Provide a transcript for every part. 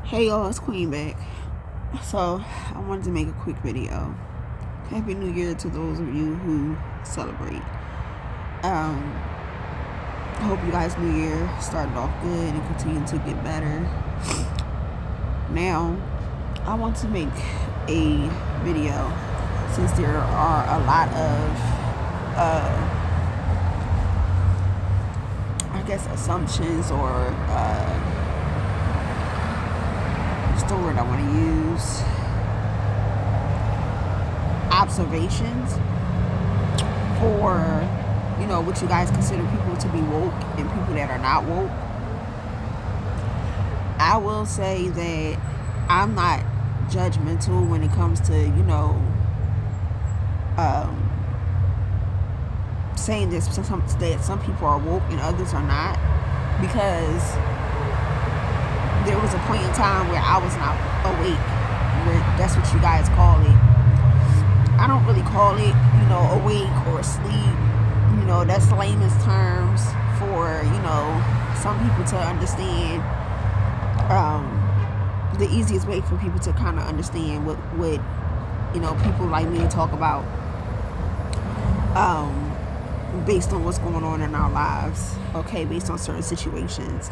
Hey y'all, it's Queen back. So I wanted to make a quick video. Happy New Year to those of you who celebrate. I hope you guys' New Year started off good and continue to get better. Now, I want to make a video since there are a lot of, I guess, assumptions or what's the word I want to use? Observations for, what you guys consider people to be woke and people that are not woke. I will say that I'm not judgmental when it comes to, saying that some people are woke and others are not, because there was a point in time where I was not awake, where that's what you guys call it. I don't really call it, awake or asleep. That's layman's terms for, some people to understand. The easiest way for people to kind of understand what people like me talk about, based on what's going on in our lives, okay, based on certain situations.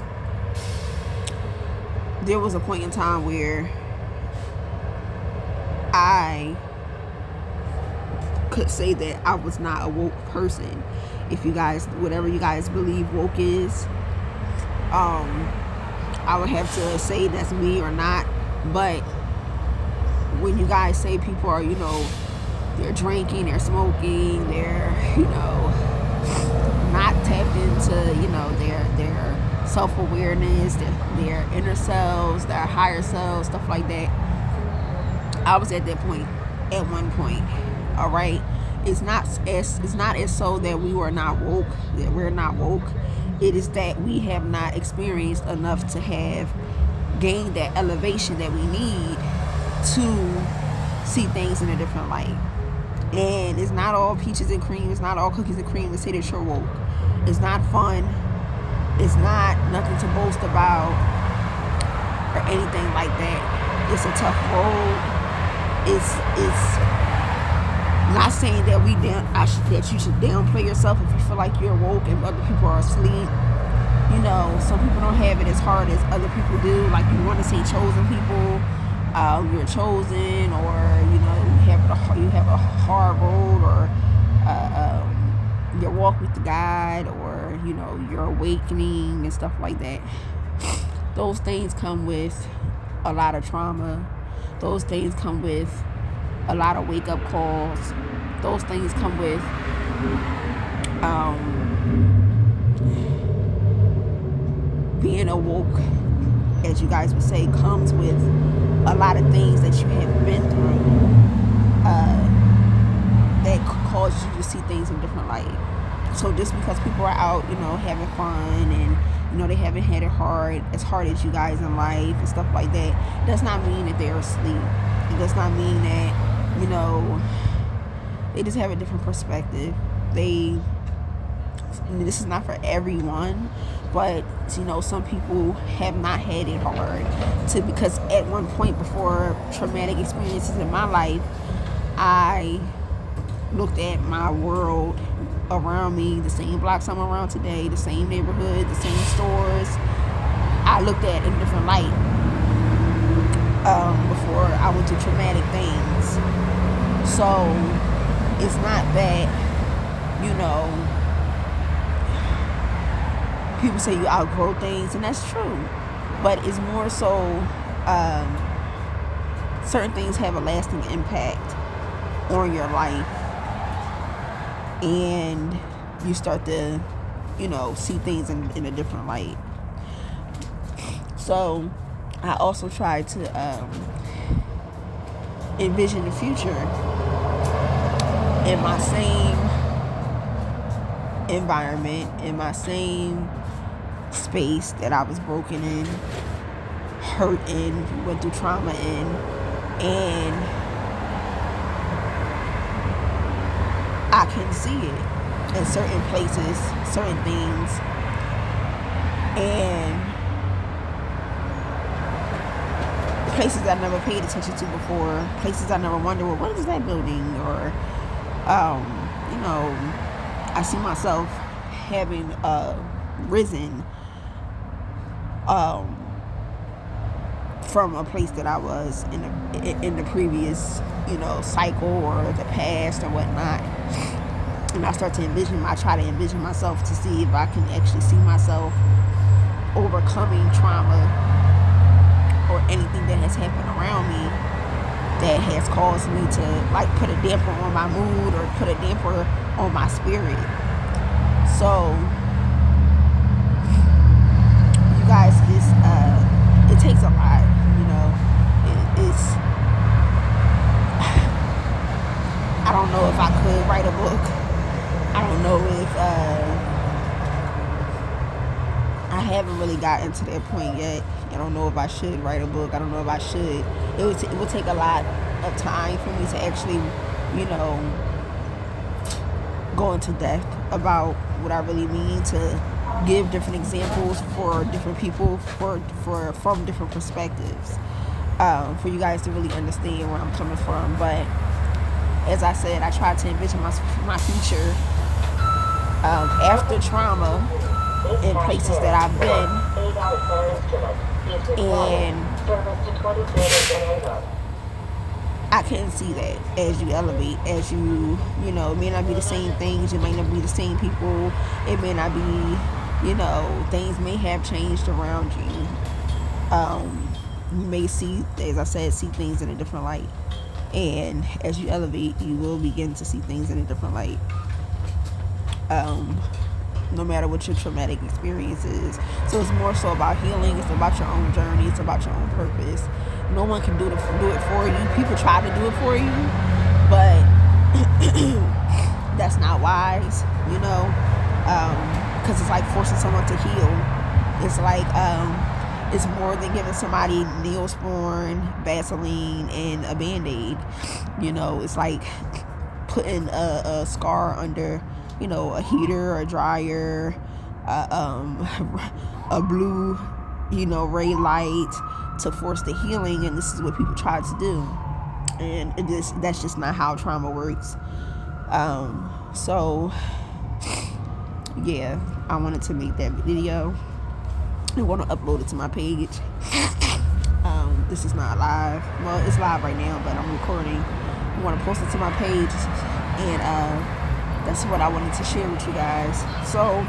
There was a point in time where I could say that I was not a woke person. If you guys, whatever you guys believe woke is, I would have to say that's me or not. But when you guys say people are, they're drinking, they're smoking, they're, not tapped into, their self-awareness, their inner selves, their higher selves, stuff like that. I was at that point at one point. All right. It's not as so that we were not woke, that we're not woke. It is that we have not experienced enough to have gained that elevation that we need to see things in a different light. And it's not all peaches and cream. It's not all cookies and cream to say that you're woke. It's not fun. It's not nothing to boast about or anything like that. It's a tough road. It's not saying that that you should downplay yourself if you feel like you're woke and other people are asleep. Some people don't have it as hard as other people do. Like, you want to say chosen people, you're chosen, or you have a hard road, or your walk with the God, or your awakening and stuff like that. Those things come with a lot of trauma. Those things come with a lot of wake-up calls. Those things come with being awoke, as you guys would say, comes with a lot of things that you have been through that cause you to see things in different light. So just because people are out, having fun, and they haven't had it as hard as you guys in life and stuff like that, does not mean that they're asleep. It does not mean that they just have a different perspective. This is not for everyone, but some people have not had it hard because at one point, before traumatic experiences in my life, I looked at my world around me, the same blocks I'm around today, the same neighborhood, the same stores, I looked at in a different light before I went through traumatic things. So it's not that, people say you outgrow things, and that's true, but it's more so certain things have a lasting impact on your life, and you start to see things in a different light. So I also try to envision the future in my same environment, in my same space that I was broken in, hurt in, went through trauma in, and I can see it in certain places, certain things, and places I never paid attention to before, places I never wondered, well, what is that building? Or, you know, I see myself having risen from a place that I was in the previous, you know, cycle or the past or whatnot. And I start to I try to envision myself to see if I can actually see myself overcoming trauma or anything that has happened around me that has caused me to like put a damper on my mood or put a damper on my spirit. So you guys, it takes a lot, you know. It's I don't know if I could write a book. I don't know if I haven't really gotten to that point yet. I don't know if I should write a book. I don't know if I should. It would take a lot of time for me to actually, you know, go into depth about what I really mean, to give different examples for different people from different perspectives, for you guys to really understand where I'm coming from. But as I said, I try to envision my future after trauma in places that I've been, and I can see that as you elevate, as you know, it may not be the same things, it may not be the same people, it may not be, you know, things may have changed around you. You may see, as I said, see things in a different light. And as you elevate, you will begin to see things in a different light. No matter what your traumatic experience is. So it's more so about healing. It's about your own journey. It's about your own purpose. No one can do it for you. People try to do it for you, but that's not wise, you know, because it's like forcing someone to heal. It's like it's more than giving somebody Neosporin, Vaseline, and a Band-Aid. You know, it's like putting a scar under, you know, a heater or a dryer, a blue, you know, ray light to force the healing. And this is what people try to do. And that's just not how trauma works. So, yeah, I wanted to make that video. I want to upload it to my page. This is not live. Well, it's live right now, but I'm recording. I want to post it to my page. And, that's what I wanted to share with you guys. So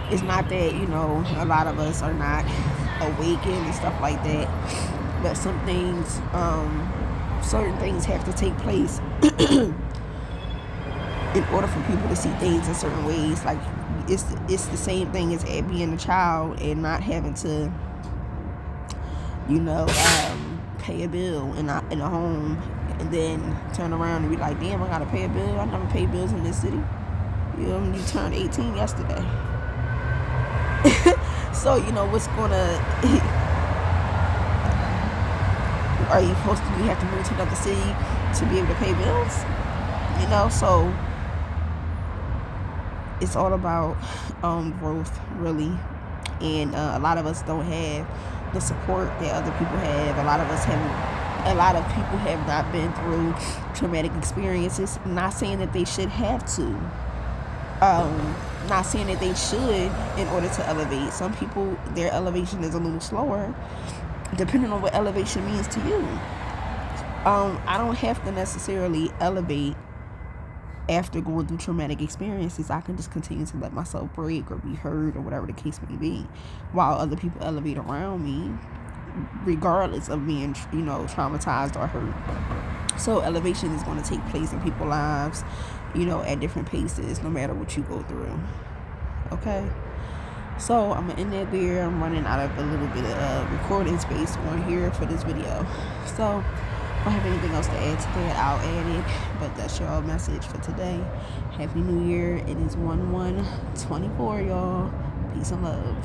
it's not that, you know, a lot of us are not awakened and stuff like that, but some things, certain things have to take place in order for people to see things in certain ways. Like it's the same thing as being a child and not having to, you know, pay a bill in a home, and then turn around and be like, damn, I gotta pay a bill. I never paid bills in this city. You know, you turned 18 yesterday. So, you know, what's gonna are you supposed to, you have to move to another city to be able to pay bills? You know, so it's all about growth, really. And a lot of us don't have the support that other people have. A lot of people have not been through traumatic experiences. Not saying that they should have to. Not saying that they should in order to elevate. Some people, their elevation is a little slower, depending on what elevation means to you. I don't have to necessarily elevate after going through traumatic experiences. I can just continue to let myself break or be hurt or whatever the case may be, while other people elevate around me, regardless of being, you know, traumatized or hurt. So elevation is going to take place in people's lives, you know, at different paces, no matter what you go through. Okay? So I'm going to end that there. I'm running out of a little bit of recording space on here for this video. So if I have anything else to add to that, I'll add it. But that's your message for today. Happy New Year. It is 1/1/24, y'all. Peace and love.